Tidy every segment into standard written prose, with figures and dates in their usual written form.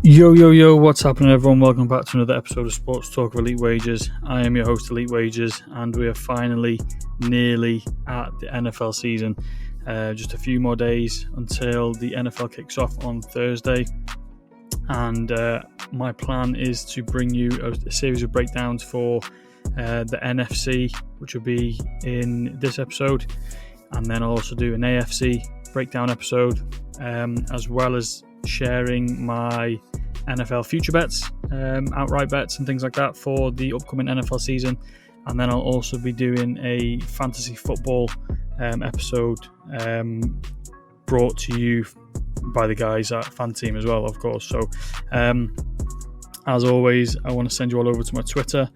Yo, what's happening, everyone? Welcome back to another episode of Sports Talk of Elite Wagers. I am your host, Elite Wagers, and we are finally nearly at the NFL season. Just a few more days until the NFL kicks off on Thursday, and my plan is to bring you a series of breakdowns for the NFC, which will be in this episode, and then I'll also do an AFC breakdown episode, as well as sharing my NFL future bets, outright bets and things like that for the upcoming NFL season. And then I'll also be doing a fantasy football episode brought to you by the guys at Fan Team as well, of course. So as always, I want to send you all over to my Twitter.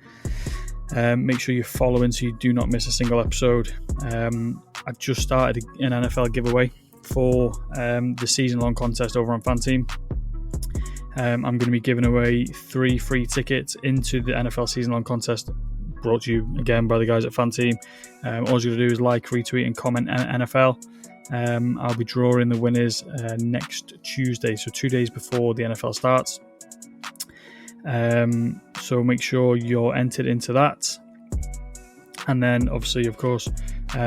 Make sure you're following so you do not miss a single episode. I've just started an NFL giveaway for the season-long contest over on Fan Team. I'm going to be giving away 3 free tickets into the NFL season-long contest, brought to you again by the guys at Fan Team. All you got to do is like, retweet and comment NFL. I'll be drawing the winners next Tuesday, so 2 days before the NFL starts. So make sure you're entered into that. And then obviously, of course,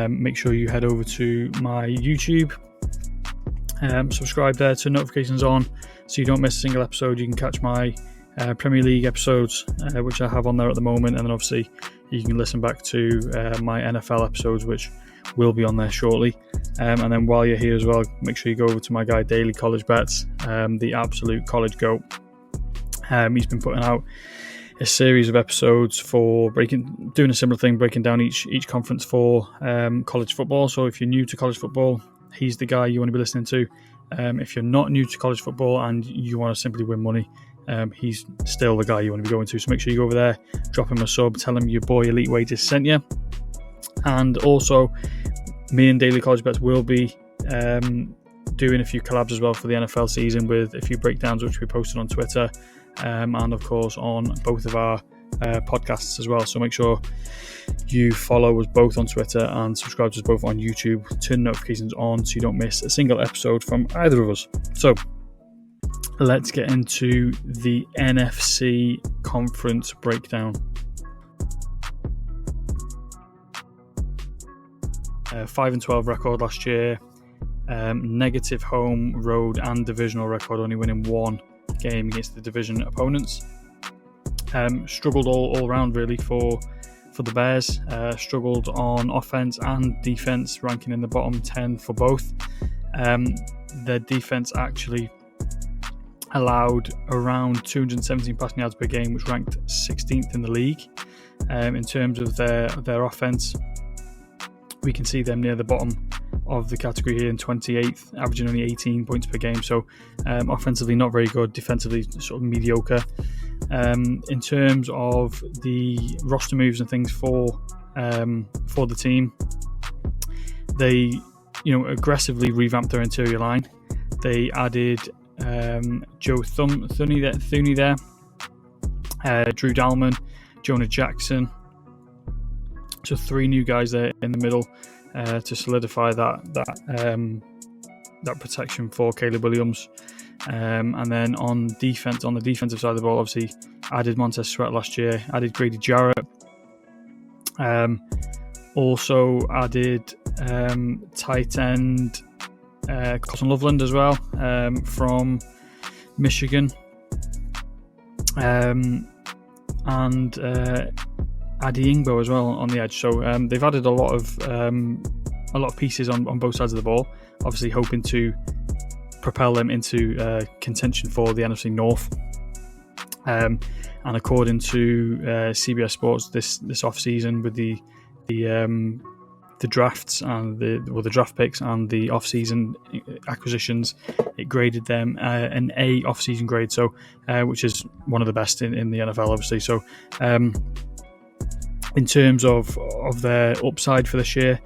make sure you head over to my YouTube. Subscribe there, turn notifications on so you don't miss a single episode. You can catch my Premier League episodes, which I have on there at the moment, and then obviously you can listen back to my NFL episodes, which will be on there shortly. And then while you're here as well, make sure you go over to my guy Daily College Bets, the absolute college goat. He's been putting out a series of episodes for doing a similar thing, breaking down each conference for college football. So if you're new to college football, he's the guy you want to be listening to. If you're not new to college football and you want to simply win money, he's still the guy you want to be going to. So make sure you go over there, drop him a sub, tell him your boy Elite Wagers sent you. And also, me and Daily College Bets will be doing a few collabs as well for the NFL season with a few breakdowns which we posted on Twitter, and of course on both of our podcasts as well. So make sure you follow us both on Twitter and subscribe to us both on YouTube. Turn notifications on so you don't miss a single episode from either of us. So let's get into the NFC conference breakdown. 5-12 record last year, negative home, road and divisional record, only winning one game against the division opponents. Struggled all around really for the Bears. Struggled on offense and defense, ranking in the bottom 10 for both. Their defense actually allowed around 217 passing yards per game, which ranked 16th in the league. In terms of their offense, we can see them near the bottom of the category here in 28th, averaging only 18 points per game. So offensively not very good, defensively sort of mediocre. In terms of the roster moves and things for the team, they aggressively revamped their interior line. They added Joe Thuney there, Drew Dalman, Jonah Jackson. So 3 new guys there in the middle to solidify that protection for Caleb Williams. And then on the defensive side of the ball, obviously added Montez Sweat last year, added Grady Jarrett, also added tight end Colton Loveland as well, from Michigan, and Adi Ingbo as well on the edge. So they've added a lot of pieces on both sides of the ball, obviously hoping to propel them into contention for the NFC North. And according to CBS Sports, this off season with the drafts and the draft picks and the off season acquisitions, it graded them an A off season grade. So which is one of the best in the NFL, obviously. So in terms of their upside for this year,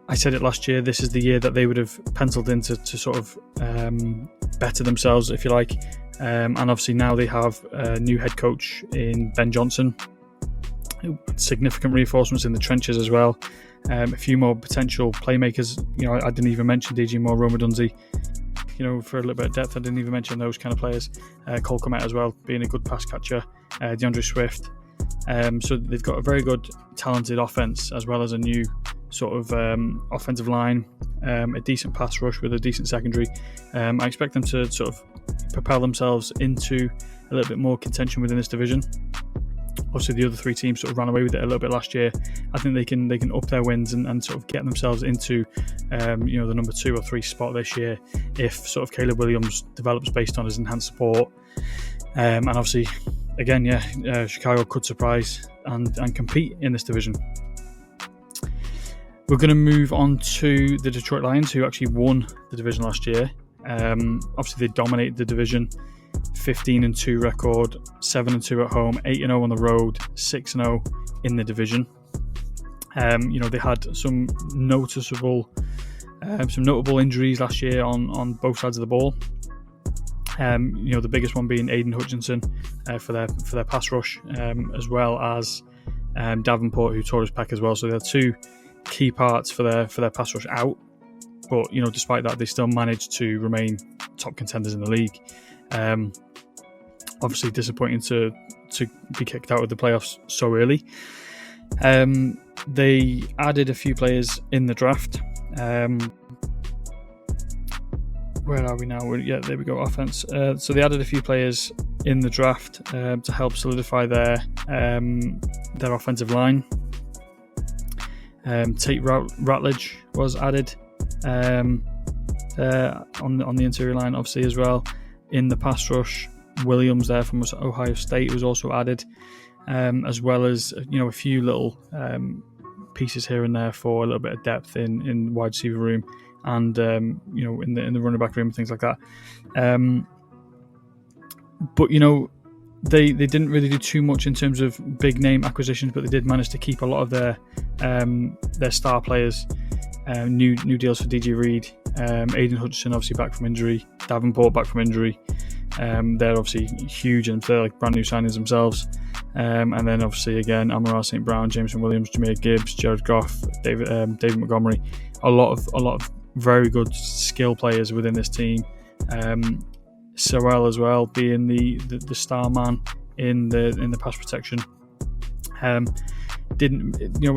I said it last year, this is the year that they would have penciled in to sort of better themselves, if you like. And obviously now they have a new head coach in Ben Johnson. Significant reinforcements in the trenches as well. A few more potential playmakers. I didn't even mention DJ Moore, Rome Odunze. for a little bit of depth. I didn't even mention those kind of players. Cole Kmet as well, being a good pass catcher. DeAndre Swift. So they've got a very good, talented offense, as well as a new sort of offensive line, a decent pass rush with a decent secondary. I expect them to sort of propel themselves into a little bit more contention within this division. Obviously, the other three teams sort of ran away with it a little bit last year. I think they can up their wins and sort of get themselves into the number 2 or 3 spot this year if sort of Caleb Williams develops based on his enhanced support. And obviously, again, Chicago could surprise and compete in this division. We're going to move on to the Detroit Lions, who actually won the division last year. Obviously, they dominated the division. 15-2 record, 7-2 at home, 8-0 on the road, 6-0 in the division. They had some notable injuries last year on both sides of the ball. The biggest one being Aiden Hutchinson for their pass rush, as well as Davenport, who tore his pec as well. So they had 2 key parts for their pass rush out. But despite that, they still managed to remain top contenders in the league. Obviously disappointing to be kicked out of the playoffs so early. They added a few players in the draft. Where are we now? There we go, offense. So they added a few players in the draft to help solidify their offensive line. Tate Ratledge was added on the interior line, obviously, as well. In the pass rush, Williams there from Ohio State was also added, as well as a few little pieces here and there for a little bit of depth in wide receiver room and in the running back room and things like that. But they didn't really do too much in terms of big name acquisitions, but they did manage to keep a lot of their star players. New deals for DJ Reed, Aiden Hutchinson obviously back from injury, Davenport back from injury. They're obviously huge and they're like brand new signings themselves. And then obviously again, Amon-Ra St. Brown, Jameson Williams, Jahmyr Gibbs, Jared Goff, David Montgomery. A lot of very good skill players within this team. Sewell as well being the star man in the pass protection. It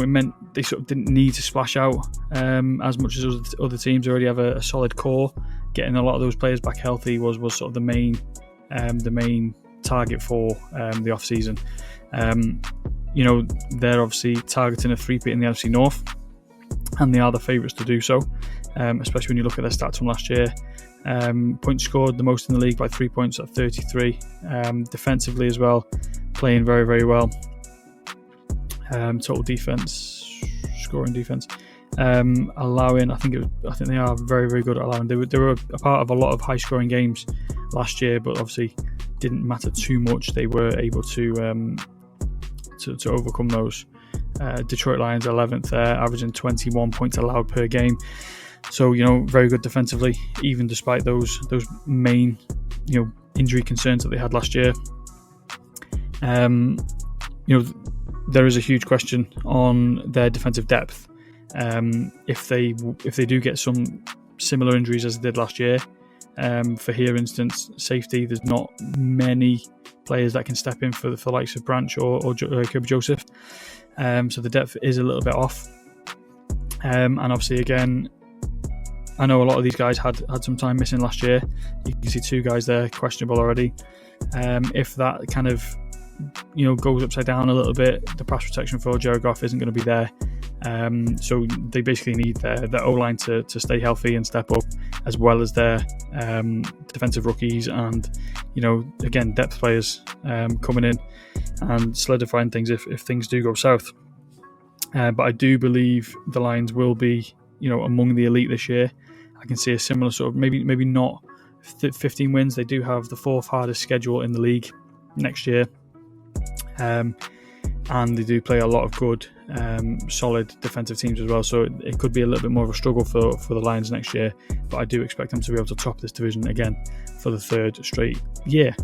meant they sort of didn't need to splash out as much as other teams. Already have a solid core. Getting a lot of those players back healthy was sort of the main target for the off season. They're obviously targeting a 3-peat in the NFC North, and they are the favourites to do so. Especially when you look at their stats from last year. Points scored the most in the league by 3 points at 33. Defensively as well, playing very, very well. Total defense, scoring defense, allowing. I think they are very, very good at allowing. They were a part of a lot of high scoring games last year, but obviously didn't matter too much. They were able to overcome those. Detroit Lions 11th there, averaging 21 points allowed per game. So very good defensively, even despite those main injury concerns that they had last year. There is a huge question on their defensive depth. If they do get some similar injuries as they did last year, for here instance, safety, there's not many players that can step in for the likes of Branch or Kirby Joseph. So the depth is a little bit off. And obviously, again, I know a lot of these guys had some time missing last year. You can see 2 guys there questionable already. If that kind of goes upside down a little bit, the pass protection for Jared Goff isn't going to be there. So they basically need their O-line to stay healthy and step up, as well as their defensive rookies and again depth players coming in and solidifying things if things do go south. But I do believe the Lions will be among the elite this year. I can see a similar sort of maybe not 15 wins. They do have the 4th hardest schedule in the league next year. And they do play a lot of good, solid defensive teams as well. So it could be a little bit more of a struggle for the Lions next year. But I do expect them to be able to top this division again for the 3rd straight year.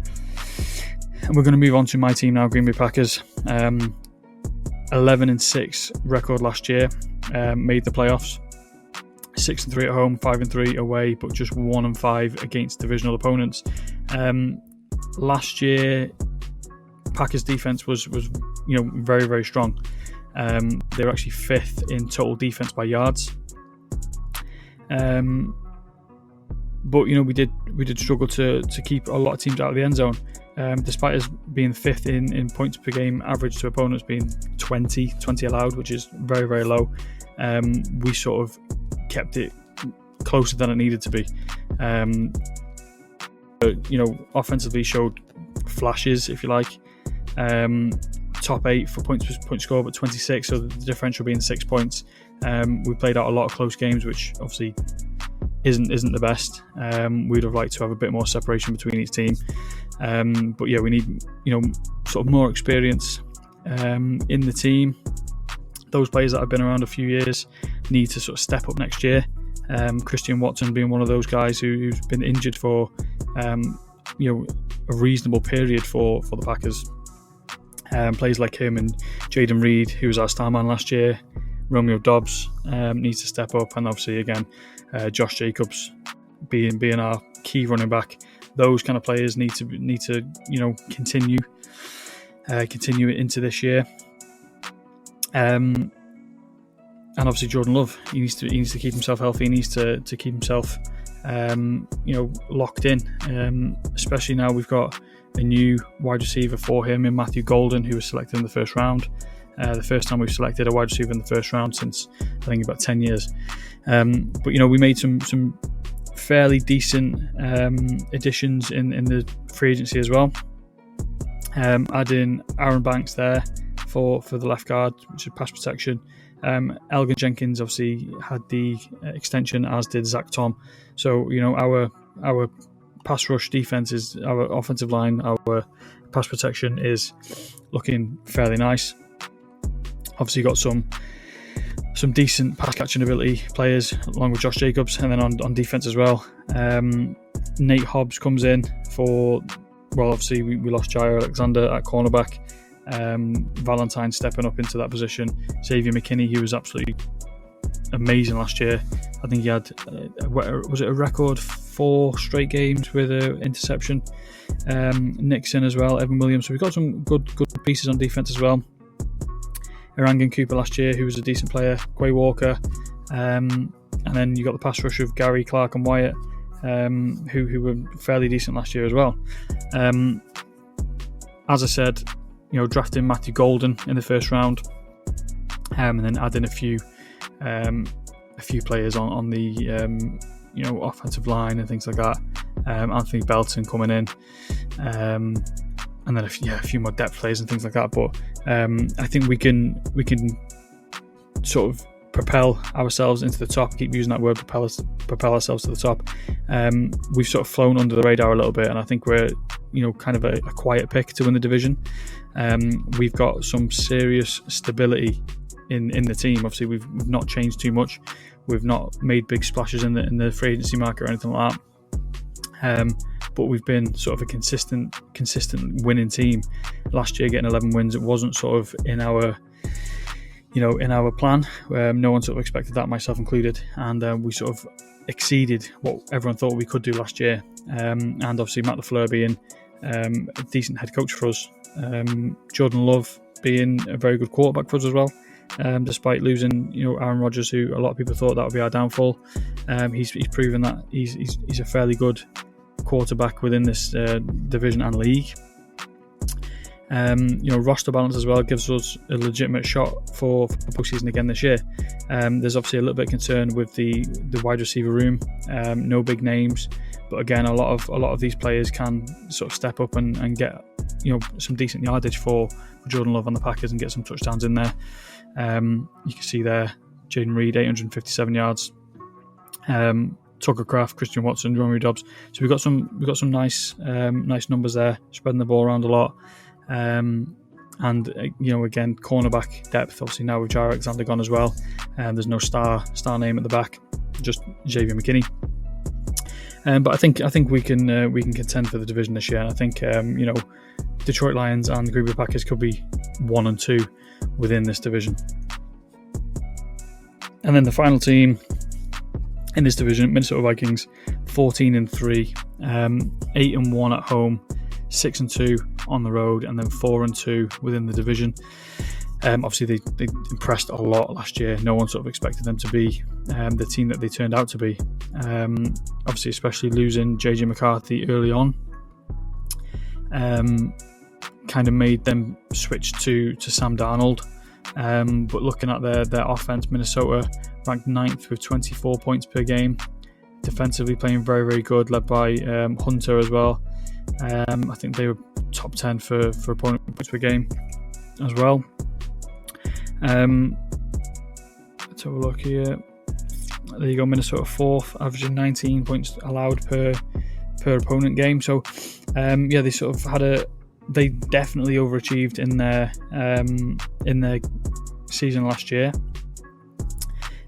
And we're going to move on to my team now, Green Bay Packers. 11-6 record last year, made the playoffs. 6-3 at home, 5-3 away, but just 1-5 against divisional opponents. Last year, Packers defense was very, very strong. They were actually 5th in total defense by yards. But we did struggle to keep a lot of teams out of the end zone, despite us being 5th in points per game average to opponents being 20 allowed, which is very, very low. We sort of kept it closer than it needed to be. Offensively showed flashes, if you like. Top 8 for point score, but 26, so the differential being 6 points. We played out a lot of close games, which obviously isn't the best. We'd have liked to have a bit more separation between each team. But yeah, we need sort of more experience in the team. Those players that have been around a few years need to sort of step up next year. Christian Watson being one of those guys who's been injured for a reasonable period for the Packers. Players like him and Jaden Reed, who was our star man last year, Romeo Dobbs needs to step up, and obviously again Josh Jacobs being our key running back. Those kind of players need to continue it into this year. And obviously Jordan Love, he needs to keep himself healthy. He needs to keep himself locked in. Especially now we've got a new wide receiver for him in Matthew Golden, who was selected in the first round. The first time we've selected a wide receiver in the first round since I think about 10 years. But we made some fairly decent additions in the free agency as well. Adding Aaron Banks there for the left guard, which is pass protection. Elgin Jenkins obviously had the extension, as did Zach Tom. So our pass rush defense is, our offensive line, our pass protection is looking fairly nice. Obviously got some decent pass catching ability players along with Josh Jacobs, and then on defense as well. Nate Hobbs comes in for, well, obviously we lost Jair Alexander at cornerback. Valentine stepping up into that position. Xavier McKinney, who was absolutely amazing last year. I think he had was it a record 4 straight games with an interception. Nixon as well, Evan Williams. So we've got some good pieces on defense as well. Erangan Cooper last year, who was a decent player. Quay Walker, and then you got the pass rush of Gary, Clark, and Wyatt, who were fairly decent last year as well. As I said, drafting Matthew Golden in the first round, and then adding a few players on the offensive line and things like that. Anthony Belton coming in, and then a few more depth players and things like that. But I think we can sort of propel ourselves into the top. I keep using that word, propel ourselves to the top. We've sort of flown under the radar a little bit, and I think we're kind of a quiet pick to win the division. We've got some serious stability in the team. Obviously we've not changed too much. We've not made big splashes in the free agency market or anything like that. But we've been sort of a consistent winning team. Last year getting 11 wins, it wasn't sort of in our plan. No one sort of expected that, myself included, and we sort of exceeded what everyone thought we could do last year. And obviously Matt LaFleur being a decent head coach for us, Jordan Love being a very good quarterback for us as well, despite losing Aaron Rodgers, who a lot of people thought that would be our downfall. He's proven that he's a fairly good quarterback within this division and league. Roster balance as well gives us a legitimate shot for postseason again this year. There's obviously a little bit of concern with the wide receiver room. No big names, but again, a lot of these players can sort of step up and get some decent yardage for Jordan Love on the Packers and get some touchdowns in there. You can see there, Jaden Reed 857 yards. Tucker Kraft, Christian Watson, Romeo Dobbs. So we've got some nice numbers there, spreading the ball around a lot. And again, cornerback depth. Obviously now with Jair Alexander gone as well, there's no star name at the back, just Xavier McKinney. But I think we can contend for the division this year. And I think Detroit Lions and the Green Bay Packers could be 1 and 2 within this division. And then the final team in this division. Minnesota Vikings 14-3, 8-1 at home, 6-2 on the road, and then 4-2 within the division. Obviously, they impressed a lot last year. No one sort of expected them to be the team that they turned out to be. Obviously, especially losing JJ McCarthy early on, kind of made them switch to Sam Darnold. But looking at their offense, Minnesota ranked 9th with 24 points per game. Defensively playing very, very good, led by Hunter as well. I think they were top 10 for opponent points per game as well. Let's have a look here. There you go, Minnesota 4th, averaging 19 points allowed per opponent game. So they sort of they definitely overachieved in their season last year.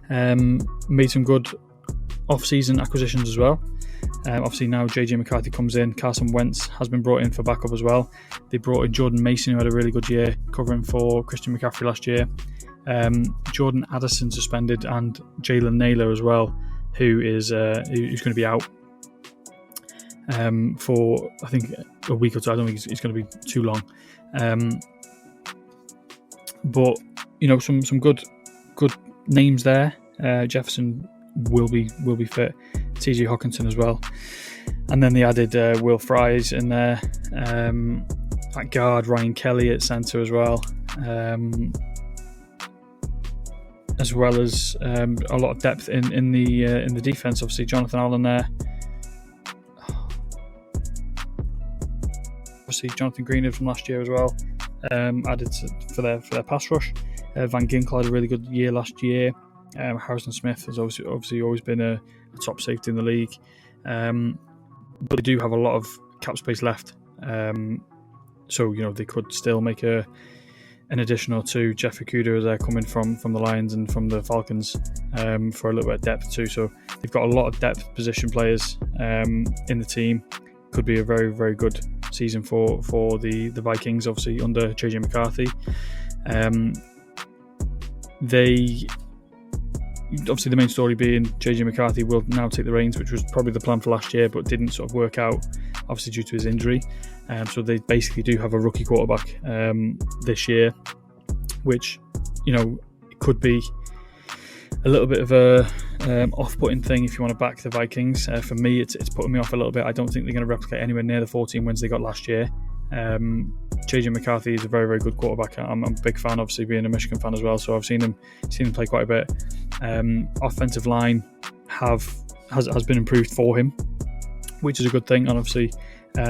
Made some good off-season acquisitions as well. Obviously now JJ McCarthy comes in. Carson Wentz has been brought in for backup as well. They brought in Jordan Mason, who had a really good year covering for Christian McCaffrey last year. Jordan Addison suspended, and Jalen Naylor as well, who's going to be out for I think a week or two. I don't think it's going to be too long. But some good names there. Jefferson will be fit. TJ Hawkinson as well, and then they added Will Fries in there at guard, Ryan Kelly at centre as well as a lot of depth in the defense. Obviously Jonathan Allen there, obviously Jonathan Greenwood from last year as well, added for their pass rush. Van Ginkel had a really good year last year. Harrison Smith has obviously always been a top safety in the league, but they do have a lot of cap space left, so they could still make an addition or two. Jeff Okudah is there coming from the Lions and from the Falcons for a little bit of depth too, so they've got a lot of depth position players in the team. Could be a very, very good season for the Vikings, obviously under JJ McCarthy. Obviously the main story being JJ McCarthy will now take the reins, which was probably the plan for last year but didn't sort of work out, obviously due to his injury. So they basically do have a rookie quarterback this year, which it could be a little bit of a off-putting thing if you want to back the Vikings. For me, it's putting me off a little bit. I don't think they're going to replicate anywhere near the 14 wins they got last year. JJ McCarthy is a very, very good quarterback. I'm a big fan, obviously being a Michigan fan as well, so I've seen him play quite a bit. Offensive line has been improved for him, which is a good thing, and obviously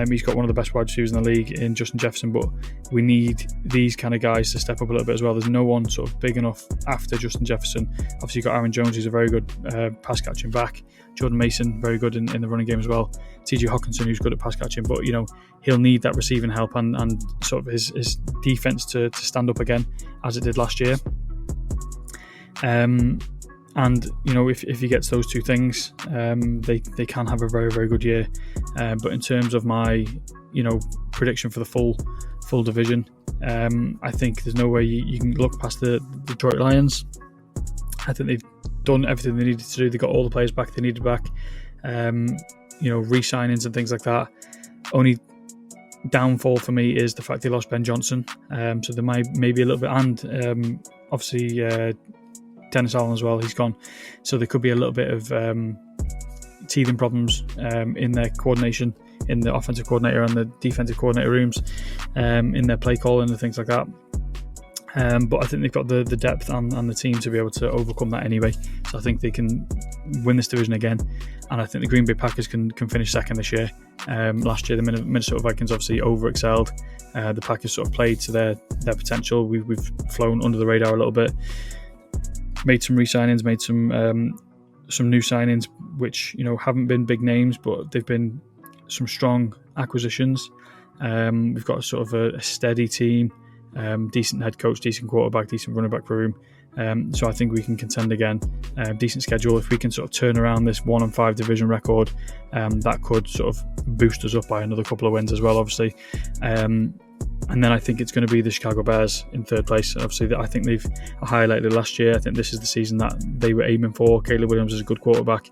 he's got one of the best wide receivers in the league in Justin Jefferson, but we need these kind of guys to step up a little bit as well. There's no one sort of big enough after Justin Jefferson. Obviously you've got Aaron Jones, who's a very good pass catching back. Jordan Mason, very good in the running game as well. TJ Hawkinson, who's good at pass catching, but he'll need that receiving help and sort of his defense to stand up again as it did last year. And if he gets those two things, they can have a very, very good year. But in terms of my prediction for the full division, I think there's no way you can look past the Detroit Lions. I think they've done everything they needed to do. They got all the players back they needed back, re-signings and things like that. Only downfall for me is the fact they lost Ben Johnson, so there might maybe a little bit, and obviously Dennis Allen as well, he's gone, so there could be a little bit of teething problems in their coordination, in the offensive coordinator and the defensive coordinator rooms, in their play calling and things like that. But I think they've got the depth and the team to be able to overcome that anyway. So I think they can win this division again, and I think the Green Bay Packers can finish second this year. Last year the Minnesota Vikings obviously over-excelled. The Packers sort of played to their potential. We've flown under the radar a little bit. Made some re-signings, made some new signings, which haven't been big names, but they've been some strong acquisitions. We've got sort of a steady team, decent head coach, decent quarterback, decent running back room. So I think we can contend again. Decent schedule. If we can sort of turn around this 1-5 division record, that could sort of boost us up by another couple of wins as well, obviously. And then I think it's going to be the Chicago Bears in third place. Obviously, I think they've highlighted last year. I think this is the season that they were aiming for. Caleb Williams is a good quarterback.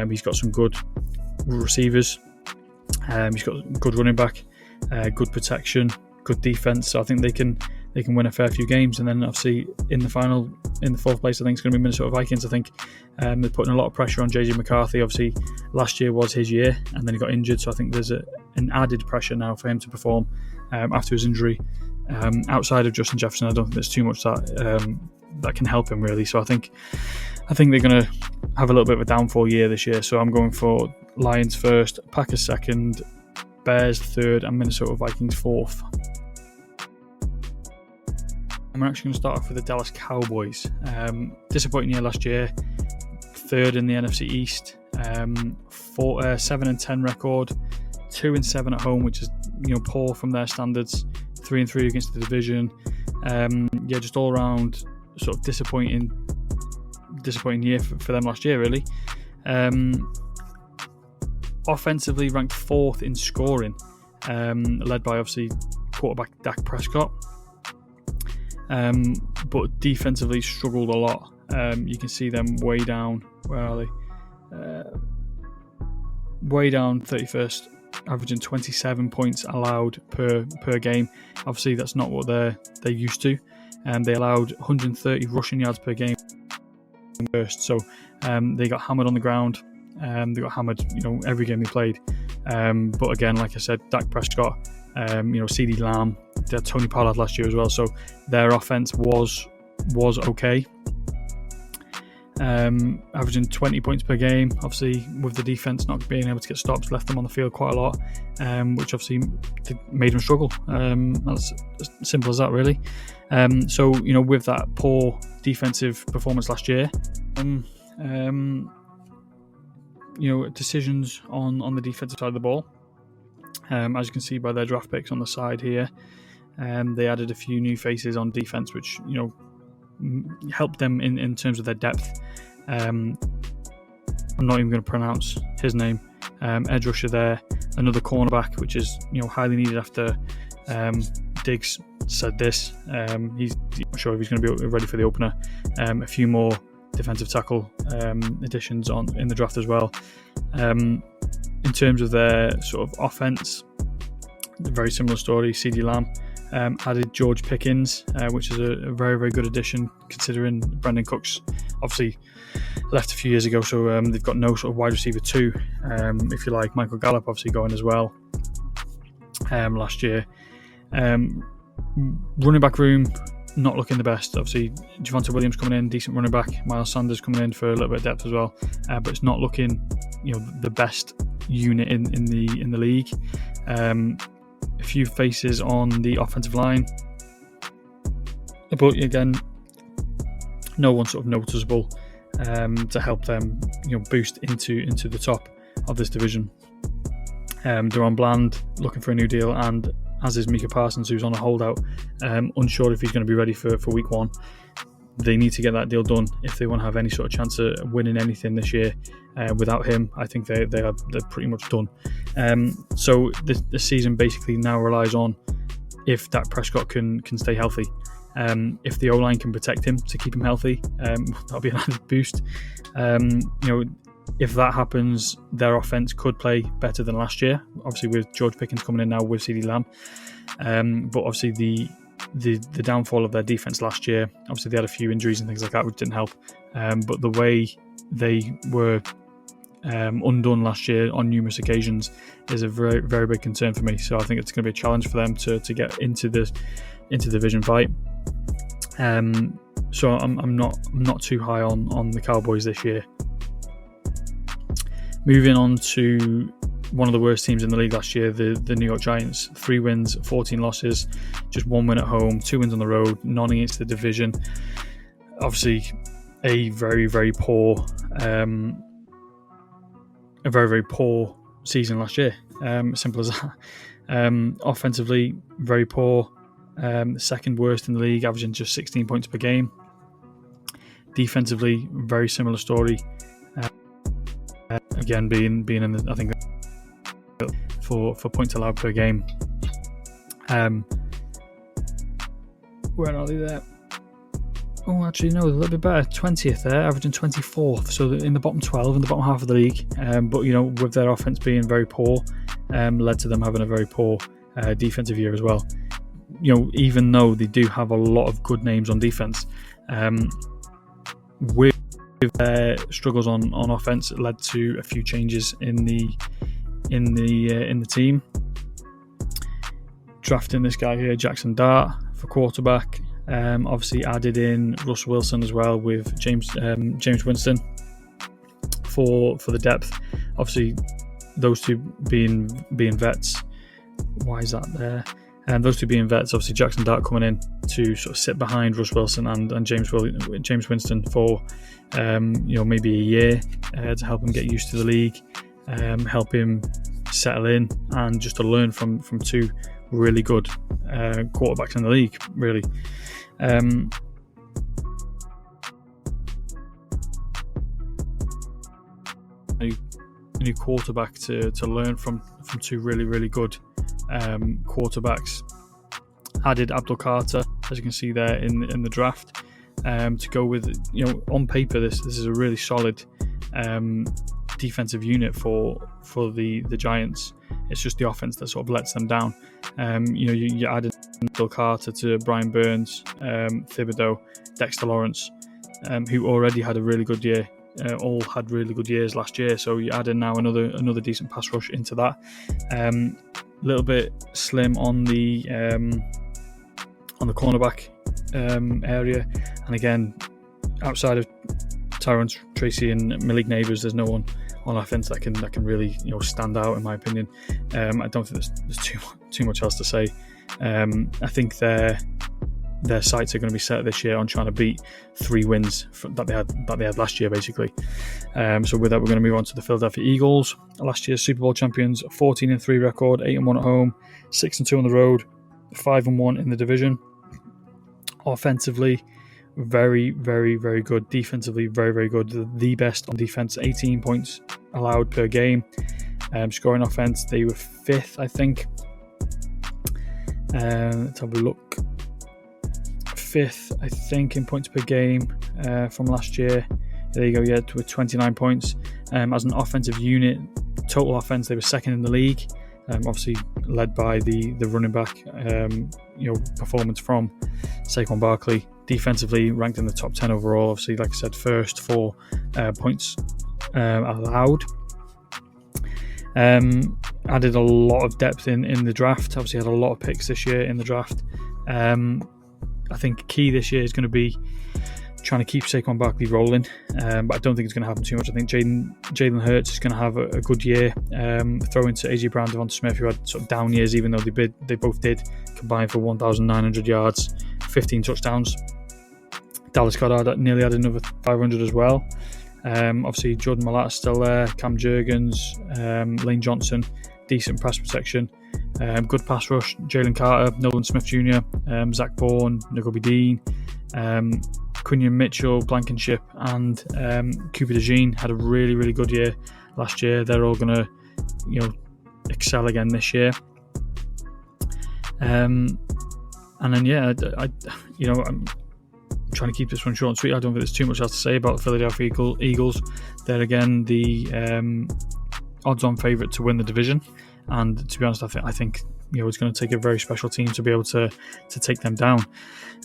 He's got some good receivers. He's got good running back, good protection, good defense. So I think they can win a fair few games. And then obviously in the fourth place, I think it's going to be Minnesota Vikings. I think they're putting a lot of pressure on JJ McCarthy. Obviously last year was his year, and then he got injured. So I think there's an added pressure now for him to perform after his injury. Outside of Justin Jefferson, I don't think there's too much that can help him really. So I think they're going to have a little bit of a downfall year this year. So I'm going for Lions first, Packers second, Bears third, and Minnesota Vikings fourth. I'm actually going to start off with the Dallas Cowboys. Disappointing year last year, third in the NFC East, 7-10 record, 2-7 at home, which is poor from their standards. 3-3 against the division. Just all around sort of disappointing year for them last year, really. Offensively ranked fourth in scoring, led by obviously quarterback Dak Prescott. But defensively struggled a lot. You can see them way down. Where are they? Way down 31st, averaging 27 points allowed per game. Obviously, that's not what they're used to. They allowed 130 rushing yards per game first, so they got hammered on the ground. They got hammered, every game they played. But again, like I said, Dak Prescott, CeeDee Lamb, they had Tony Pollard last year as well, so their offense was okay. Averaging 20 points per game. Obviously, with the defense not being able to get stops, left them on the field quite a lot, which obviously made them struggle. That's as simple as that, really. So with that poor defensive performance last year, decisions on the defensive side of the ball. As you can see by their draft picks on the side here, they added a few new faces on defense, which helped them in terms of their depth. I'm not even going to pronounce his name. Edge rusher there, another cornerback, which is highly needed after Diggs said this. He's not sure if he's going to be ready for the opener. A few more defensive tackle additions in the draft as well. In terms of their sort of offense, very similar story. CeeDee Lamb added George Pickens, which is a very, very good addition considering Brandon Cooks obviously left a few years ago, so they've got no sort of wide receiver two, if you like. Michael Gallup obviously going as well last year. Running back room not looking the best. Obviously Javonte Williams coming in, decent running back. Miles Sanders coming in for a little bit of depth as well, but it's not looking the best unit in the league. A few faces on the offensive line, but again, no one sort of noticeable to help them, boost into the top of this division. Deron Bland looking for a new deal, and as is Micah Parsons, who's on a holdout, unsure if he's going to be ready for week one. They need to get that deal done if they want to have any sort of chance of winning anything this year. Without him, I think they're pretty much done. So the season basically now relies on if Dak Prescott can stay healthy. If the O-line can protect him to keep him healthy, that'll be an added boost. If that happens, their offense could play better than last year. Obviously, with George Pickens coming in now with CeeDee Lamb, but obviously the downfall of their defense last year. Obviously, they had a few injuries and things like that, which didn't help. But the way they were undone last year on numerous occasions is a very, very big concern for me. So I think it's going to be a challenge for them to get into the division fight. So I'm not too high on the Cowboys this year. Moving on to one of the worst teams in the league last year, the New York Giants. 3 wins, 14 losses, just 1 win at home, 2 wins on the road, none against the division. Obviously, a very, very poor season last year. Simple as that. Offensively, very poor. Second worst in the league, averaging just 16 points per game. Defensively, very similar story. Again, being in the, I think, for points allowed per game. Where are they there? Oh, actually, no, a little bit better. 20th there, averaging 24th. So in the bottom 12, in the bottom half of the league. But, with their offense being very poor, led to them having a very poor defensive year as well. Even though they do have a lot of good names on defense, with their struggles on offense, it led to a few changes in the team. Drafting this guy here, Jackson Dart, for quarterback. Obviously added in Russ Wilson as well with James Winston for the depth. Obviously, those two being vets. Why is that there? And those two being vets, obviously Jackson Dart coming in to sort of sit behind Russ Wilson and James Winston for maybe a year to help him get used to the league, help him settle in, and just to learn from two really good quarterbacks in the league, really. A new quarterback to learn from two really, really good quarterbacks. Added Abdul Carter, as you can see there in the draft, to go with, on paper this is a really solid defensive unit for the Giants. It's just the offense that sort of lets them down. You added Abdul Carter to Brian Burns, Thibodeau, Dexter Lawrence, who already had a really good year. All had really good years last year, so you add in now another decent pass rush into that. Little bit slim on the cornerback area, and again, outside of Tyrone Tracy and Malik Neighbors, there's no one on offense that can really stand out, in my opinion. I don't think there's too much else to say. I think their sights are going to be set this year on trying to beat 3 wins that they had last year, basically. So with that, we're going to move on to the Philadelphia Eagles. Last year's Super Bowl champions, 14-3 record, 8-1 at home, 6-2 on the road, 5-1 in the division. Offensively, very, very, very good. Defensively, very, very good. The best on defense, 18 points allowed per game. Scoring offense, they were 5th, I think. Let's have a look. 5th, I think, in points per game from last year. There you go, yeah, with 29 points. As an offensive unit, total offense, they were 2nd in the league. Obviously led by the running back performance from Saquon Barkley. Defensively ranked in the top 10 overall. Obviously, like I said, 1st for points allowed. Added a lot of depth in the draft. Obviously had a lot of picks this year in the draft. I think key this year is going to be trying to keep Saquon Barkley rolling, but I don't think it's going to happen too much. I think Jalen Hurts is going to have a good year. Throwing to A.J. Brown, Devonta Smith, who had sort of down years, even though they both did combine for 1,900 yards, 15 touchdowns. Dallas Goedert nearly had another 500 as well. Obviously, Jordan Mailata still there, Cam Jurgens, Lane Johnson, decent pass protection, good pass rush. Jalen Carter, Nolan Smith Jr., Zach Bourne, Nakobe Dean, Quinion Mitchell, Blankenship, and Cooper DeJean had a really, really good year last year. They're all going to, excel again this year. And then, yeah, I'm trying to keep this one short and sweet. I don't think there's too much else to say about the Philadelphia Eagles. They're again the odds-on favourite to win the division, and to be honest, I think it's going to take a very special team to be able to take them down.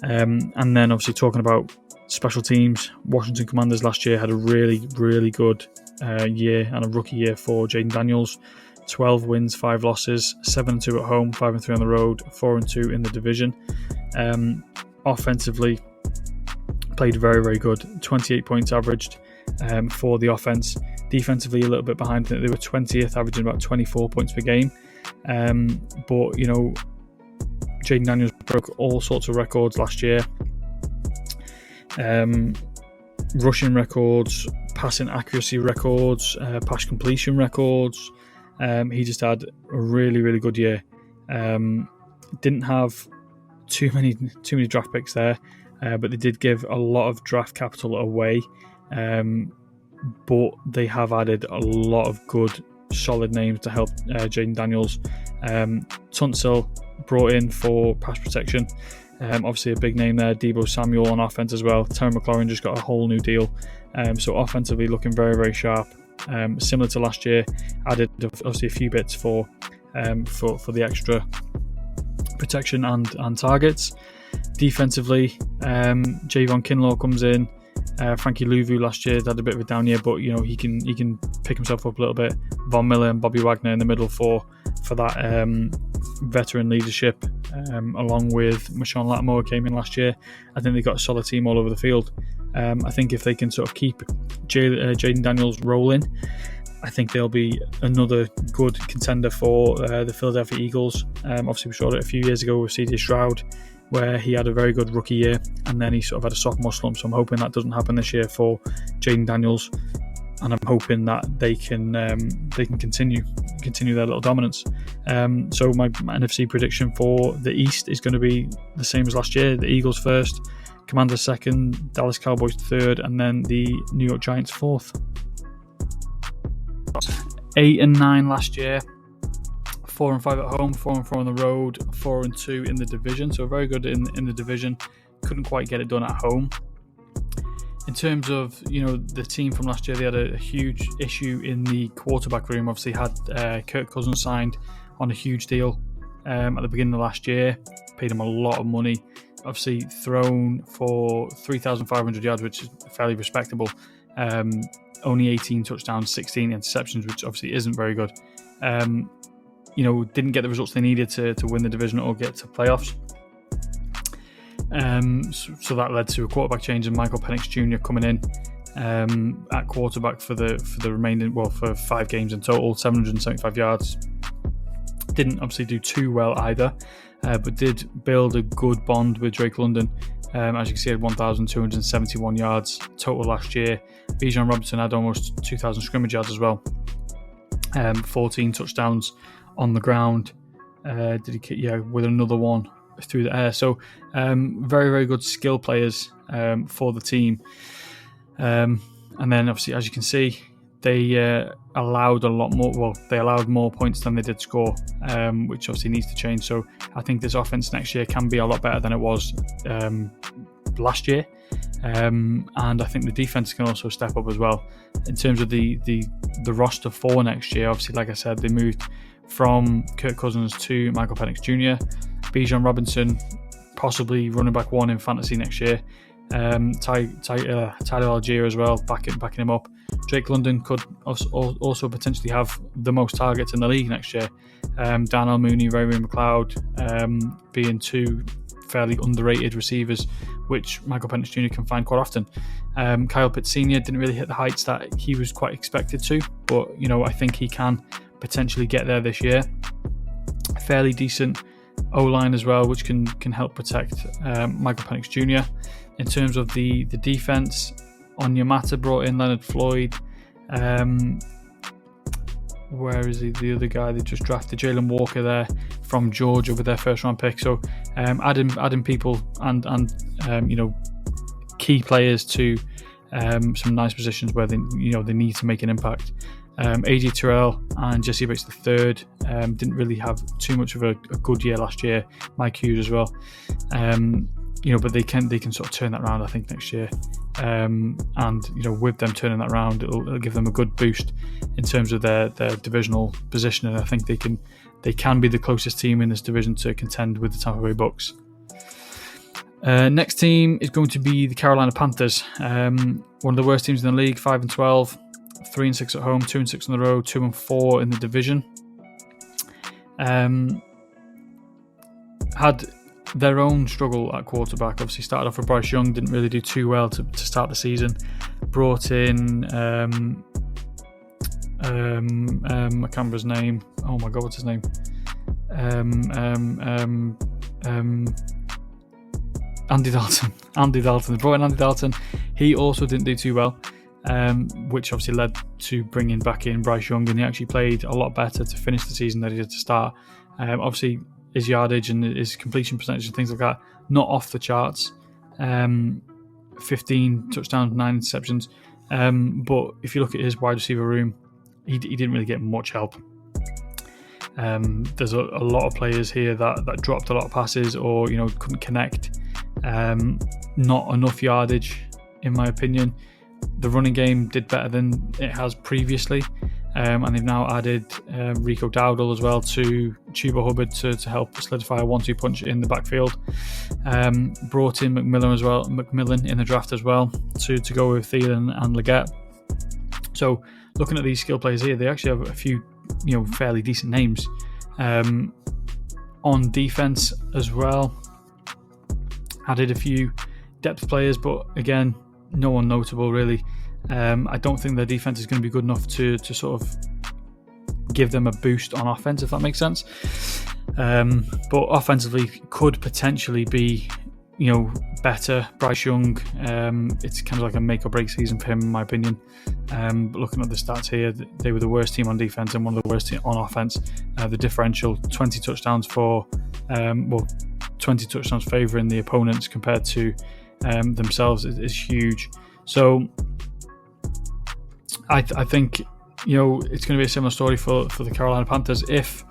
And then obviously talking about special teams, Washington Commanders last year had a really, really good year and a rookie year for Jaden Daniels. 12 wins, 5 losses, 7-2 at home, 5-3 on the road, 4-2 in the division. Offensively, played very, very good. 28 points averaged for the offense. Defensively, a little bit behind. I think they were 20th, averaging about 24 points per game. But Jaden Daniels broke all sorts of records last year. Rushing records, passing accuracy records, pass completion records. He just had a really, really good year. Didn't have too many draft picks there, but they did give a lot of draft capital away. But they have added a lot of good, solid names to help Jaden Daniels. Tunsil brought in for pass protection. Obviously a big name there, Deebo Samuel on offense as well. Terry McLaurin just got a whole new deal. So offensively looking very, very sharp. Similar to last year, added obviously a few bits for the extra protection and targets. Defensively, Javon Kinlaw comes in. Frankie Louvu last year had a bit of a down year, but he can pick himself up a little bit. Von Miller and Bobby Wagner in the middle for that veteran leadership, along with Marshawn Lattimore came in last year. I think they've got a solid team all over the field. I think if they can sort of keep Jaden Daniels rolling, I think they'll be another good contender for the Philadelphia Eagles. Obviously, we saw it a few years ago with CJ Stroud, where he had a very good rookie year, and then he sort of had a sophomore slump. So I'm hoping that doesn't happen this year for Jaden Daniels, and I'm hoping that they can continue their little dominance. So my NFC prediction for the East is going to be the same as last year: the Eagles first, Commanders second, Dallas Cowboys third, and then the New York Giants fourth. 8-9 last year, 4-5 at home, 4-4 on the road, 4-2 in the division. So very good in the division. Couldn't quite get it done at home. In terms of the team from last year, they had a huge issue in the quarterback room. Obviously had Kirk Cousins signed on a huge deal at the beginning of last year. Paid him a lot of money. Obviously thrown for 3,500 yards, which is fairly respectable. Only 18 touchdowns, 16 interceptions, which obviously isn't very good. Didn't get the results they needed to win the division or get to playoffs. So that led to a quarterback change and Michael Penix Jr. coming in at quarterback for the remaining, for 5 games in total, 775 yards. Didn't obviously do too well either, but did build a good bond with Drake London. As you can see, had 1,271 yards total last year. Bijan Robinson had almost 2,000 scrimmage yards as well. 14 touchdowns on the ground. Did he kick? Yeah, with another one through the air. So very, very good skill players for the team. And then obviously, as you can see, they allowed a lot more. Well, they allowed more points than they did score, which obviously needs to change. So I think this offense next year can be a lot better than it was last year. And I think the defense can also step up as well. In terms of the roster for next year, obviously, like I said, they moved from Kirk Cousins to Michael Penix Jr. Bijan Robinson, possibly running back 1 in fantasy next year. Tyler Algier as well, backing him up. Drake London could also potentially have the most targets in the league next year. Darnell Mooney, Ray McLeod being 2 fairly underrated receivers, which Michael Penix Jr. can find quite often. Kyle Pitts Sr. didn't really hit the heights that he was quite expected to, but I think he can potentially get there this year. Fairly decent O-line as well, which can help protect Michael Penix Jr. In terms of the defense, Onyemata brought in Leonard Floyd. Where is he? The other guy they just drafted, Jalen Walker, there from Georgia with their first round pick. So adding people and key players to some nice positions where they need to make an impact. AJ Terrell and Jesse Bates III didn't really have too much of a good year last year. Mike Hughes as well. But they can sort of turn that around, I think, next year. And with them turning that around, it'll give them a good boost in terms of their divisional position, and I think they can be the closest team in this division to contend with the Tampa Bay Bucks. Next team is going to be the Carolina Panthers, one of the worst teams in the league, 5-12, 3-6 at home, 2-6 on the road, 2-4 in the division. Had their own struggle at quarterback. Obviously started off with Bryce Young, didn't really do too well to start the season. Brought in I can't remember his name. Oh my god, what's his name? Andy Dalton. They brought in Andy Dalton. He also didn't do too well, which obviously led to bringing back in Bryce Young, and he actually played a lot better to finish the season than he did to start. Obviously his yardage and his completion percentage and things like that, not off the charts. 15 touchdowns, 9 interceptions. But if you look at his wide receiver room, he didn't really get much help. There's a lot of players here that dropped a lot of passes or couldn't connect. Not enough yardage, in my opinion. The running game did better than it has previously, and they've now added Rico Dowdle as well to Chuba Hubbard to help solidify a 1-2 punch in the backfield. Brought in McMillan in the draft as well to go with Thielen and Leggett. So looking at these skill players here, they actually have a few fairly decent names. On defense as well, added a few depth players, but again, no one notable really. I don't think their defense is going to be good enough to sort of give them a boost on offense, if that makes sense. But offensively could potentially be better. Bryce Young, it's kind of like a make or break season for him, in my opinion. But looking at the stats here, they were the worst team on defense and one of the worst on offense. The differential, 20 touchdowns 20 touchdowns favouring the opponents compared to themselves is huge. So I think it's going to be a similar story for the Carolina Panthers if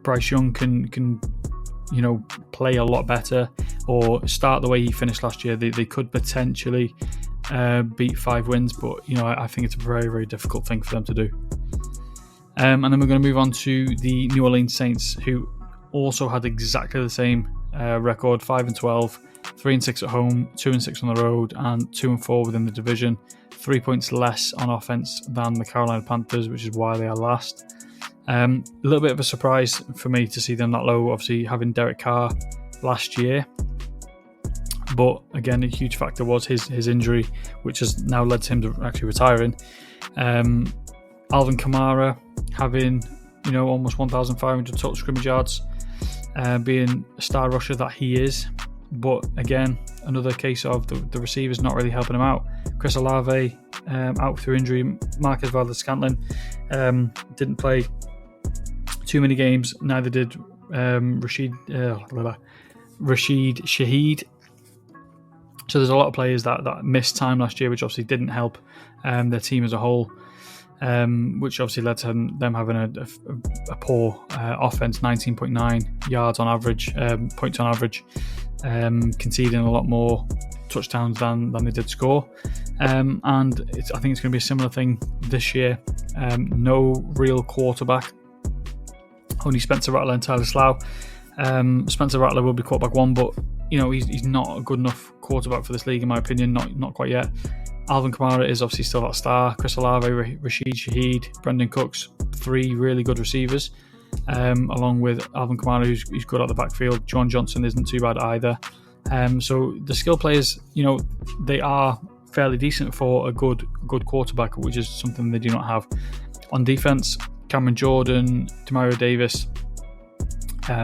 Bryce Young can play a lot better or start the way he finished last year. They could potentially beat 5 wins, but I think it's a very, very difficult thing for them to do. And then we're going to move on to the New Orleans Saints, who also had exactly the same record: 5-12, 3-6 at home, 2-6 on the road, and 2-4 within the division. 3 points less on offense than the Carolina Panthers, which is why they are last. A little bit of a surprise for me to see them that low, obviously having Derek Carr last year. But again, a huge factor was his injury, which has now led to him to actually retiring. Alvin Kamara having almost 1,500 total scrimmage yards, being a star rusher that he is. But again, another case of the receivers not really helping him out. Chris Olave out through injury. Marcus Valdes-Scantling didn't play too many games. Neither did Rashid Shaheed. So there's a lot of players that missed time last year, which obviously didn't help their team as a whole, which obviously led to them having a poor offense, 19.9 yards on average, points on average, conceding a lot more touchdowns than they did score. And I think it's going to be a similar thing this year. No real quarterback. Only Spencer Rattler and Tyler Slough. Spencer Rattler will be quarterback 1, but he's not a good enough quarterback for this league, in my opinion. Not quite yet. Alvin Kamara is obviously still that star. Chris Olave, Rashid Shaheed, Brendan Cooks, 3 really good receivers, along with Alvin Kamara, who's good at the backfield. John Johnson isn't too bad either. So the skill players, they are fairly decent for a good quarterback, which is something they do not have. On defense, Cameron Jordan, Demario Davis,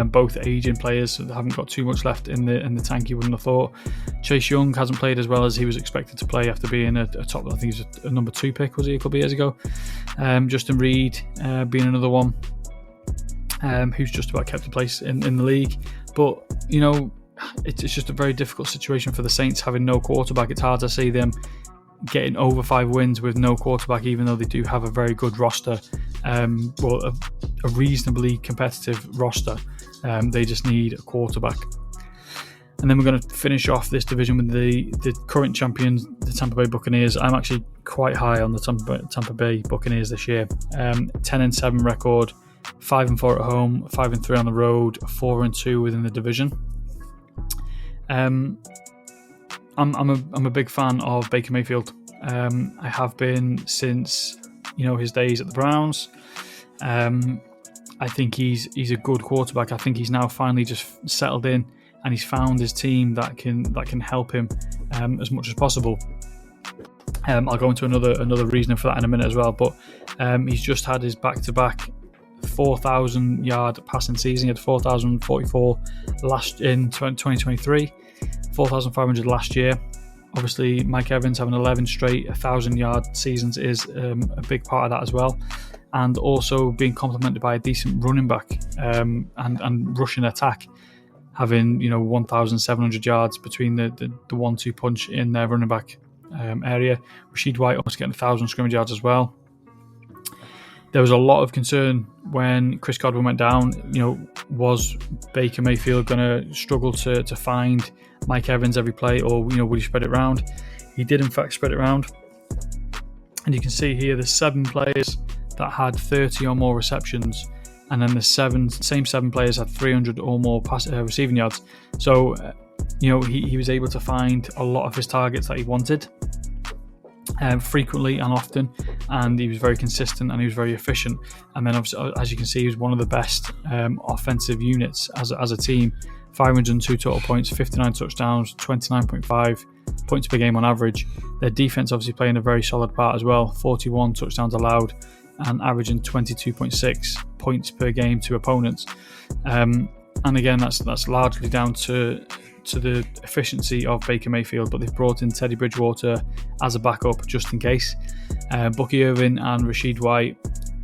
both aging players, so they haven't got too much left in the tank, you wouldn't have thought. Chase Young hasn't played as well as he was expected to play after being a top, I think he was a number 2 pick, was he, a couple of years ago. Justin Reed being another one who's just about kept a place in the league. But, it's just a very difficult situation for the Saints having no quarterback. It's hard to see them getting over 5 wins with no quarterback, even though they do have a very good roster. A reasonably competitive roster. They just need a quarterback. And then we're going to finish off this division with the current champions, the Tampa Bay Buccaneers. I'm actually quite high on the Tampa Bay Buccaneers this year. 10-7 record, 5-4 at home, 5-3 on the road, 4-2 within the division. I'm a big fan of Baker Mayfield. I have been since his days at the Browns. I think he's a good quarterback. I think he's now finally just settled in and he's found his team that can help him as much as possible. I'll go into another reason for that in a minute as well. But he's just had his back-to-back 4,000 yard passing season. He had 4,044 in 2023, 4,500 last year. Obviously, Mike Evans having 11 straight 1,000 yard seasons is a big part of that as well. And also being complemented by a decent running back and rushing attack, having 1,700 yards between the 1-2 punch in their running back area. Rashid White almost getting 1,000 scrimmage yards as well. There was a lot of concern when Chris Godwin went down. Was Baker Mayfield going to struggle to find Mike Evans every play, or would he spread it around? He did in fact spread it around, and you can see here the 7 players that had 30 or more receptions, and then the same 7 players had 300 or more receiving yards. So he was able to find a lot of his targets that he wanted, frequently and often, and he was very consistent and he was very efficient. And then obviously, as you can see, he was one of the best offensive units as a team. 502 total points, 59 touchdowns, 29.5 points per game on average. Their defense obviously playing a very solid part as well. 41 touchdowns allowed and averaging 22.6 points per game to opponents. And again, that's largely down to the efficiency of Baker Mayfield, but they've brought in Teddy Bridgewater as a backup just in case. Bucky Irvin and Rashid White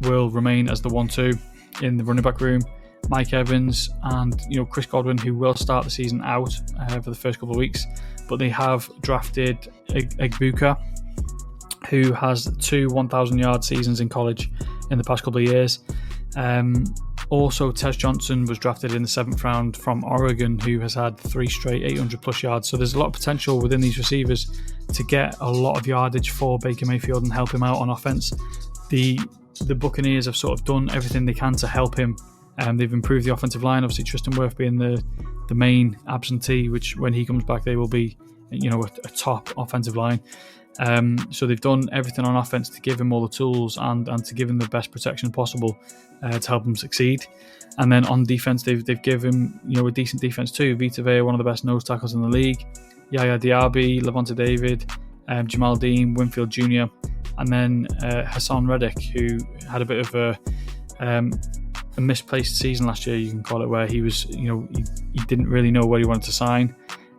will remain as the 1-2 in the running back room. Mike Evans and Chris Godwin, who will start the season out for the first couple of weeks, but they have drafted Egbuka, who has 2 1,000-yard seasons in college in the past couple of years. Also, Tez Johnson was drafted in the 7th round from Oregon, who has had 3 straight 800-plus yards. So there's a lot of potential within these receivers to get a lot of yardage for Baker Mayfield and help him out on offense. The Buccaneers have sort of done everything they can to help him. They've improved the offensive line. Obviously, Tristan Wirth being the main absentee, which when he comes back, they will be a top offensive line. So they've done everything on offense to give him all the tools and to give him the best protection possible to help him succeed. And then on defense, they've given him a decent defense too. Vita Vea, one of the best nose tackles in the league. Yaya Diaby, Levante David, Jamal Dean, Winfield Jr., and then Hassan Reddick, who had a bit of a misplaced season last year, you can call it, where he was, he didn't really know where he wanted to sign.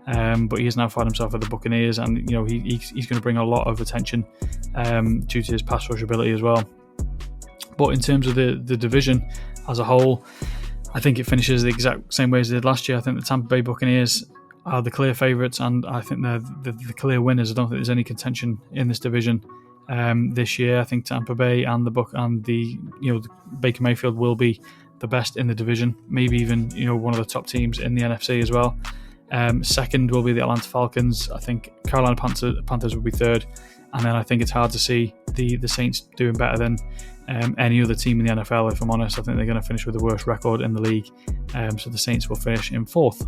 But he has now found himself at the Buccaneers, and he's going to bring a lot of attention due to his pass rush ability as well. But in terms of the division as a whole, I think it finishes the exact same way as it did last year. I think the Tampa Bay Buccaneers are the clear favourites, and I think they're the clear winners. I don't think there's any contention in this division this year. I think Tampa Bay and the Baker Mayfield will be the best in the division, maybe even one of the top teams in the NFC as well. Second will be the Atlanta Falcons. I think Carolina Panthers will be third, and then I think it's hard to see the Saints doing better than any other team in the NFL. If I'm honest, I think they're going to finish with the worst record in the league. So the Saints will finish in 4th.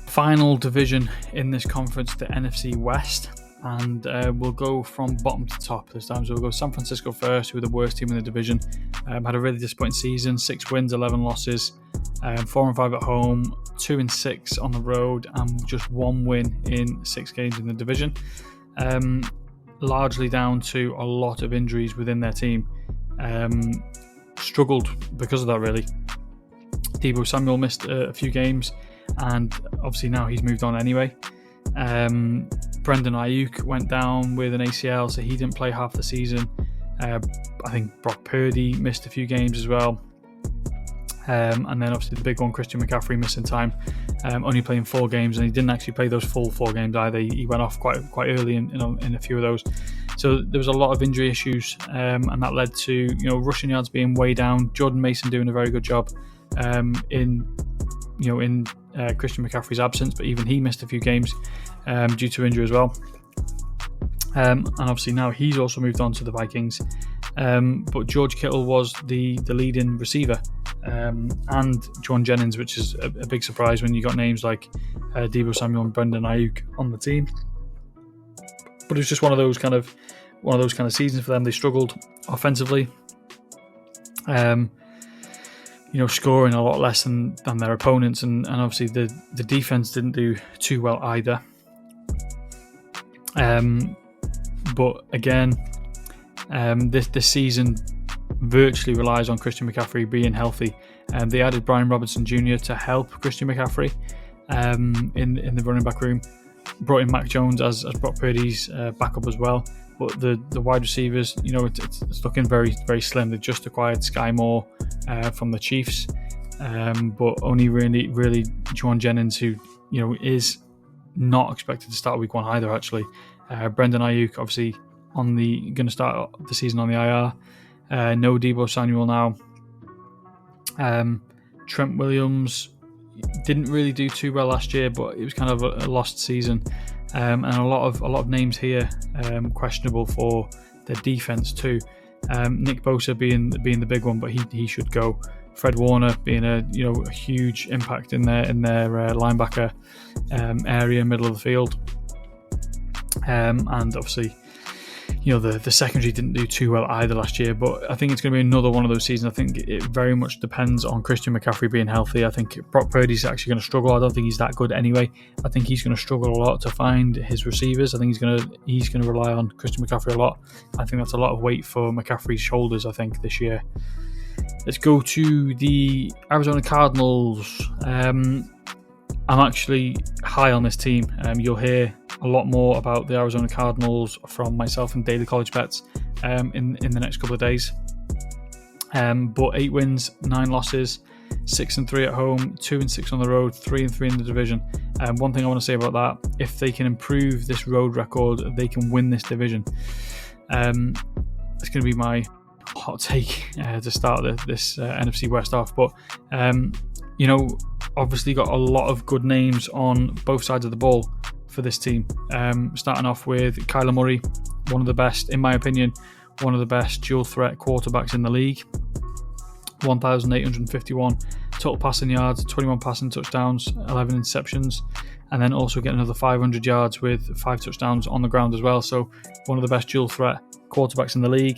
Final division in this conference, the NFC West, and we'll go from bottom to top this time. So we'll go San Francisco first, who are the worst team in the division. Had a really disappointing season: 6 wins, 11 losses, 4-5 at home, 2-6 on the road, and just 1 win in 6 games in the division. Largely down to a lot of injuries within their team. Struggled because of that, really. Deebo Samuel missed a few games, and obviously now he's moved on anyway. Brendan Ayuk went down with an ACL, so he didn't play half the season. I think Brock Purdy missed a few games as well. And then obviously the big one, Christian McCaffrey, missing time, only playing 4 games, and he didn't actually play those full 4 games either. He went off quite early in a few of those. So there was a lot of injury issues, and that led to rushing yards being way down. Jordan Mason doing a very good job in Christian McCaffrey's absence, but even he missed a few games due to injury as well. And obviously now he's also moved on to the Vikings. But George Kittle was the leading receiver, and Juwan Jennings, which is a big surprise when you got names like Deebo Samuel and Brendan Ayuk on the team. But it was just one of those kind of seasons for them. They struggled offensively, scoring a lot less than their opponents, and obviously the defense didn't do too well either. But again, this season virtually relies on Christian McCaffrey being healthy. They added Brian Robinson Jr. to help Christian McCaffrey in the running back room. Brought in Mac Jones as Brock Purdy's backup as well. But the wide receivers, it's looking very, very slim. They've just acquired Sky Moore from the Chiefs, but only really Juwan Jennings, who is not expected to start week 1 either. Actually, Brendan Ayuk obviously going to start the season on the IR. No Deebo Samuel now. Trent Williams didn't really do too well last year, but it was kind of a lost season. And a lot of names here questionable for their defense too. Nick Bosa being the big one, but he should go. Fred Warner being a huge impact in their linebacker area, middle of the field, and obviously the secondary didn't do too well either last year. But I think it's going to be another one of those seasons. I think it very much depends on Christian McCaffrey being healthy. I think Brock Purdy's actually going to struggle. I don't think he's that good anyway. I think he's going to struggle a lot to find his receivers. I think he's going to rely on Christian McCaffrey a lot. I think that's a lot of weight for McCaffrey's shoulders, I think, this year. Let's go to the Arizona Cardinals. I'm actually high on this team. You'll hear a lot more about the Arizona Cardinals from myself and Daily College Bets in the next couple of days. But 8 wins, 9 losses, 6-3 at home, 2-6 on the road, 3-3 in the division. One thing I want to say about that: if they can improve this road record, they can win this division. It's going to be my hot take to start this NFC West off. But obviously got a lot of good names on both sides of the ball for this team. Starting off with Kyler Murray, one of the best, in my opinion, one of the best dual threat quarterbacks in the league. 1,851 total passing yards, 21 passing touchdowns, 11 interceptions, and then also get another 500 yards with 5 touchdowns on the ground as well. So one of the best dual threat quarterbacks in the league.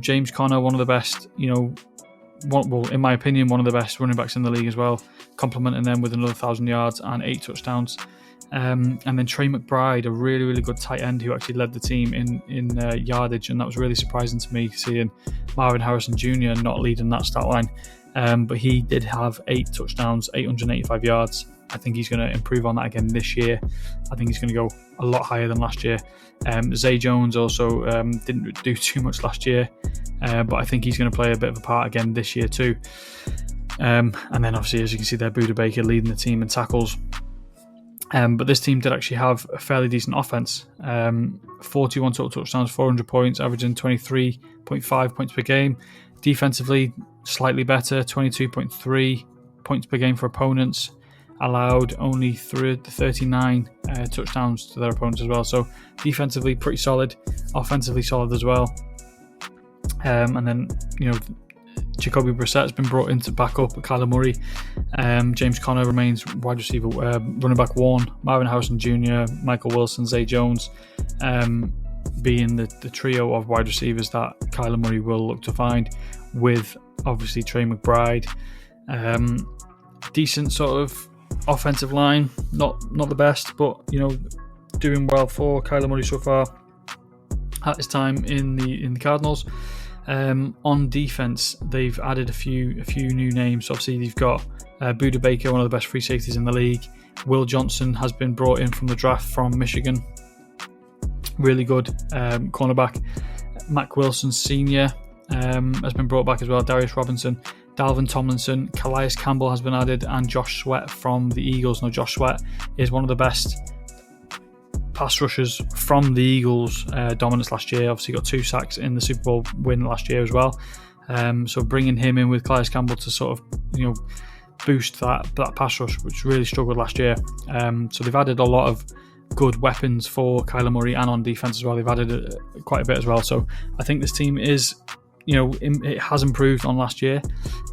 James Conner, one of the best, in my opinion, one of the best running backs in the league as well, complementing them with another 1,000 yards and 8 touchdowns. And then Trey McBride, a really, really good tight end who actually led the team in yardage, and that was really surprising to me, seeing Marvin Harrison Jr. not leading that stat line. But he did have 8 touchdowns, 885 yards. I think he's going to improve on that again this year. I think he's going to go a lot higher than last year. Zay Jones also didn't do too much last year, but I think he's going to play a bit of a part again this year too. And then obviously, as you can see there, Budda Baker leading the team in tackles. But this team did actually have a fairly decent offense. 41 total touchdowns, 400 points, averaging 23.5 points per game. Defensively, slightly better, 22.3 points per game for opponents. Allowed only 39 touchdowns to their opponents as well. So defensively, pretty solid. Offensively, solid as well. And then, Jacoby Brissett's been brought in to back up Kyler Murray. James Conner remains wide receiver, running back 1. Marvin Harrison Jr., Michael Wilson, Zay Jones, being the trio of wide receivers that Kyler Murray will look to find, with obviously Trey McBride. Decent sort of offensive line, not the best, but doing well for Kyler Murray so far at his time in the Cardinals. On defense, they've added a few new names. Obviously, you've got Budda Baker, one of the best free safeties in the league. Will Johnson has been brought in from the draft from Michigan. Really good cornerback. Mac Wilson Sr. Has been brought back as well. Darius Robinson, Dalvin Tomlinson, Calais Campbell has been added, and Josh Sweat from the Eagles. Now, Josh Sweat is one of the best pass rushers from the Eagles' dominance last year. Obviously got 2 sacks in the Super Bowl win last year as well. So bringing him in with Calais Campbell to sort of boost that pass rush, which really struggled last year. So they've added a lot of good weapons for Kyler Murray, and on defense as well. They've added quite a bit as well. So I think this team is, it has improved on last year.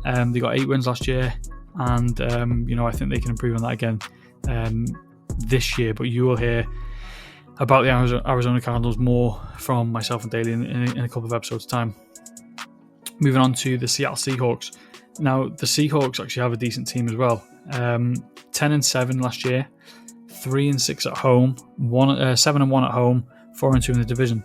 They got 8 wins last year, and I think they can improve on that again this year. But you will hear about the Arizona Cardinals more from myself and Daly in a couple of episodes' time. Moving on to the Seattle Seahawks. Now, the Seahawks actually have a decent team as well. 10-7 last year, 3-6 at home, 7-1 at home, 4-2 in the division.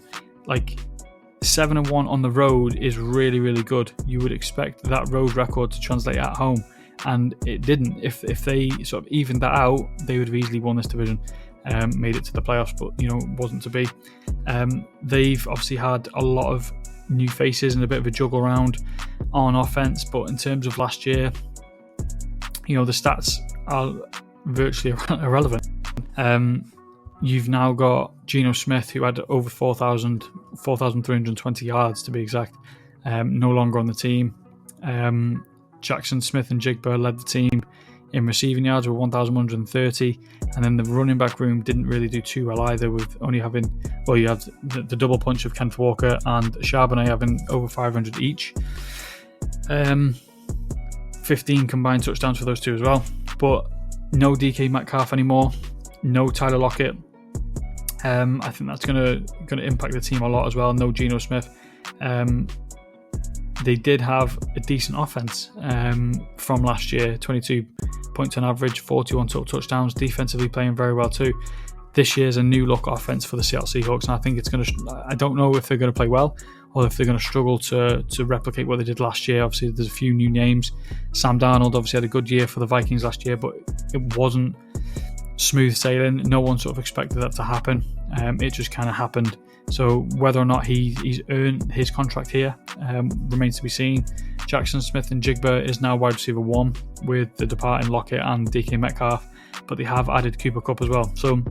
7-1 on the road is really, really good. You would expect that road record to translate at home, and it didn't. If they sort of evened that out, they would have easily won this division. Made it to the playoffs, but it wasn't to be. They've obviously had a lot of new faces and a bit of a juggle around on offense, but in terms of last year, the stats are virtually irrelevant. You've now got Geno Smith, who had over 4,320 yards to be exact, no longer on the team. Jackson Smith and Jigba led the team in receiving yards with 1,130, and then the running back room didn't really do too well either, with only having, well, you have the double punch of Kenneth Walker and Charbonnet having over 500 each. 15 combined touchdowns for those two as well, but no DK Metcalf anymore, no Tyler Lockett. I think that's going to impact the team a lot as well. No Geno Smith. They did have a decent offense from last year, 22 points on average, 41 total touchdowns, defensively playing very well too. This year's a new look offense for the Seattle Seahawks, and I think I don't know if they're going to play well or if they're going to struggle to replicate what they did last year. Obviously, there's a few new names. Sam Darnold obviously had a good year for the Vikings last year, but it wasn't smooth sailing. No one sort of expected that to happen. It just kind of happened. So whether or not he's earned his contract here remains to be seen. Jackson Smith and Jigba is now wide receiver 1 with the departing Lockett and DK Metcalf, but they have added Cooper Kupp as well. So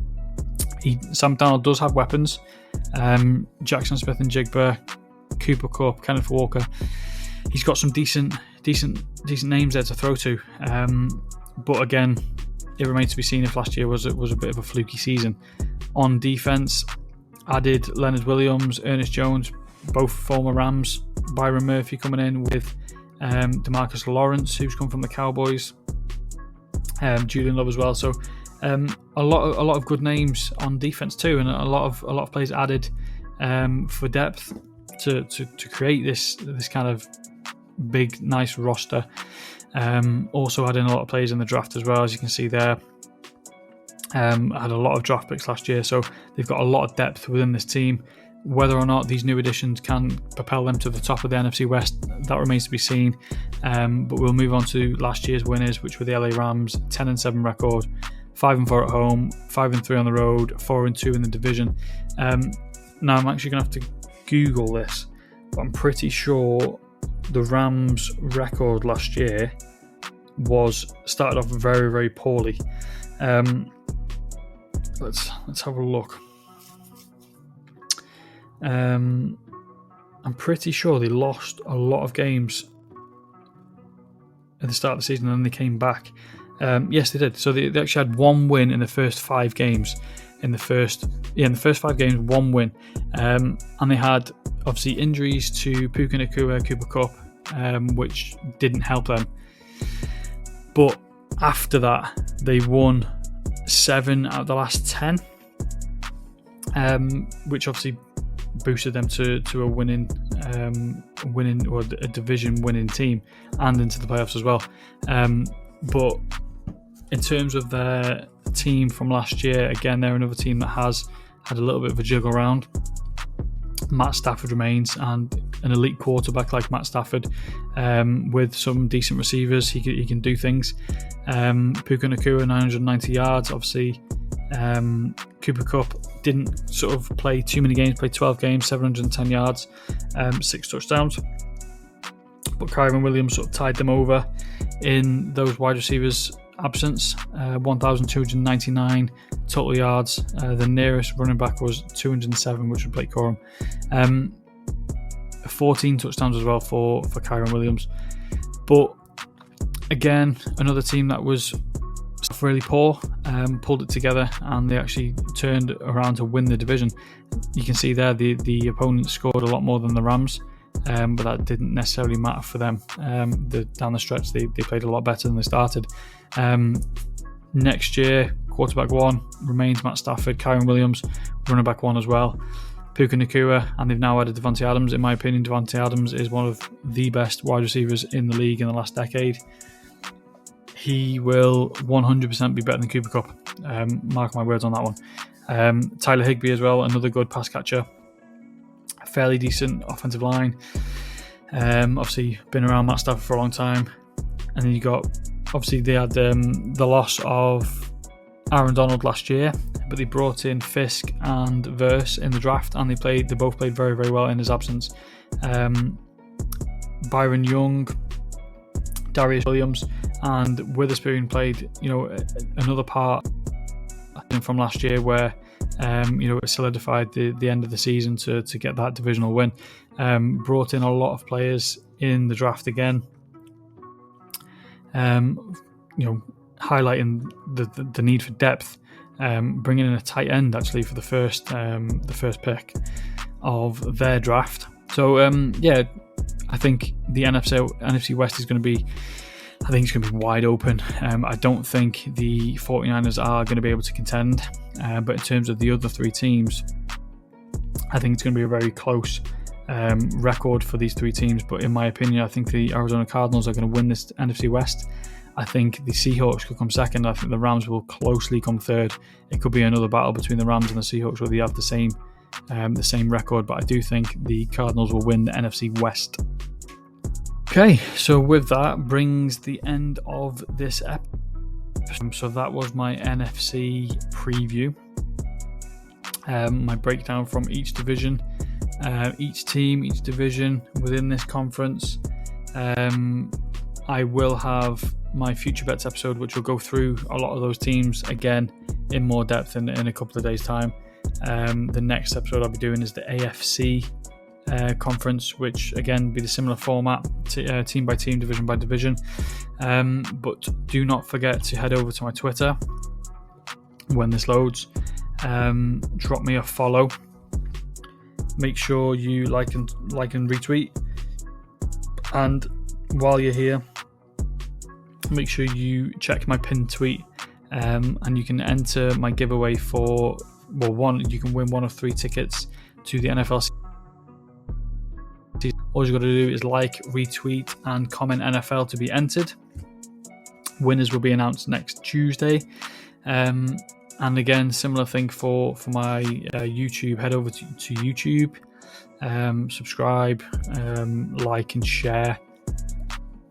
Sam Darnold does have weapons. Jackson Smith and Jigba, Cooper Kupp, Kenneth Walker. He's got some decent names there to throw to. But again, it remains to be seen if last year was a bit of a fluky season. On defense, added Leonard Williams, Ernest Jones, both former Rams. Byron Murphy coming in with DeMarcus Lawrence, who's come from the Cowboys. Julian Love as well. So a lot of good names on defense too, and a lot of players added for depth to create this kind of big, nice roster. Also adding a lot of players in the draft as well, as you can see there. Had a lot of draft picks last year, so they've got a lot of depth within this team. Whether or not these new additions can propel them to the top of the NFC West, that remains to be seen. But we'll move on to last year's winners, which were the LA Rams, 10-7 record, 5-4 at home, 5-3 on the road, 4-2 in the division. Now I'm actually going to have to Google this, but I'm pretty sure the Rams' record last year started off very, very poorly. Let's have a look. I'm pretty sure they lost a lot of games at the start of the season, and then they came back. Yes, they did. So they actually had one win in the first 5 games. In the first 5 games, one win. And they had obviously injuries to Puka Nacua, Cooper Kupp, which didn't help them. But after that, they won 7 out of the last 10, which obviously boosted them to a winning or a division winning team and into the playoffs as well. But in terms of their team from last year, again, they're another team that has had a little bit of a jiggle around. Matt Stafford remains, and an elite quarterback like Matt Stafford with some decent receivers, he can do things. Puka Nacua, 990 yards. Obviously, Cooper Kupp didn't sort of play too many games, played 12 games, 710 yards, 6 touchdowns. But Kyron Williams sort of tied them over in those wide receivers' absence. 1,299 total yards. The nearest running back was 207, which was Blake Corum. 14 touchdowns as well for Kyron Williams. But again, another team that was really poor, pulled it together, and they actually turned around to win the division. You can see there the opponents scored a lot more than the Rams, but that didn't necessarily matter for them. Down the stretch, they played a lot better than they started. Next year, quarterback 1 remains Matt Stafford, Kyron Williams, running back 1 as well, Puka Nacua, and they've now added Devontae Adams. In my opinion, Devontae Adams is one of the best wide receivers in the league in the last decade. He will 100% be better than Cooper Kupp. Mark my words on that one. Tyler Higbee as well, another good pass catcher. A fairly decent offensive line. Obviously, been around Matt Stafford for a long time. And then you got, obviously, they had the loss of Aaron Donald last year, but they brought in Fisk and Verse in the draft, and they both played very, very well in his absence. Byron Young, Darius Williams, and Witherspoon played, another part from last year where It solidified the end of the season to get that divisional win. Brought in a lot of players in the draft again. Highlighting the need for depth. Bringing in a tight end actually for the first pick of their draft. So I think the NFC West is going to be. I think it's going to be wide open. I don't think the 49ers are going to be able to contend. But in terms of the other three teams, I think it's going to be a very close record for these three teams. But in my opinion, I think the Arizona Cardinals are going to win this NFC West. I think the Seahawks could come second. I think the Rams will closely come third. It could be another battle between the Rams and the Seahawks where they have the same record. But I do think the Cardinals will win the NFC West. Okay, so with that brings the end of this episode. So that was my NFC preview. My breakdown from each division, each team, each division within this conference. I will have my Future Bets episode, which will go through a lot of those teams again in more depth in a couple of days' time. The next episode I'll be doing is the AFC conference, which again be the similar format, team by team, division by division. But do not forget to head over to my Twitter when this loads. Drop me a follow. Make sure you like and retweet. And while you're here, make sure you check my pinned tweet, and you can enter my giveaway for you can win one of 3 tickets to the NFL. All you got to do is like, retweet, and comment NFL to be entered. Winners will be announced next Tuesday. And again, similar thing for my YouTube. Head over to YouTube, subscribe, like, and share.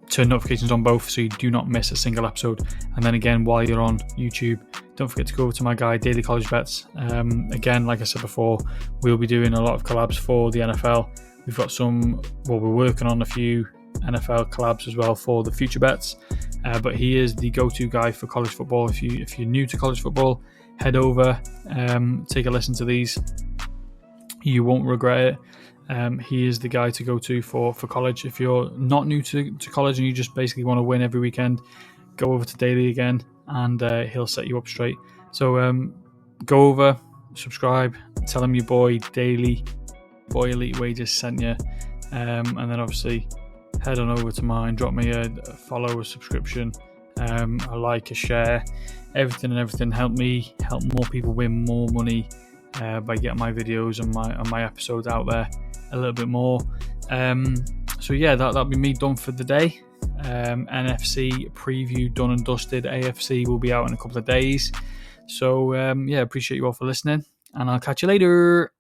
Turn notifications on both so you do not miss a single episode. And then again, while you're on YouTube, don't forget to go over to my guy, Daily College Bets. Again, like I said before, we'll be doing a lot of collabs for the NFL. We've got we're working on a few NFL collabs as well for the Future Bets. But he is the go-to guy for college football. If you're new to college football, head over, take a listen to these. You won't regret it. He is the guy to go to for college. If you're not new to college and you just basically want to win every weekend, go over to Daily again, and he'll set you up straight. So go over, subscribe, tell him your boy Daily, boy Elite Wages sent you, and then obviously head on over to mine, drop me a follow, a subscription, a like, a share, everything. Help more people win more money by getting my videos and my episodes out there a little bit more. So yeah, that'll be me done for the day. NFC preview done and dusted. AFC will be out in a couple of days. So appreciate you all for listening, and I'll catch you later.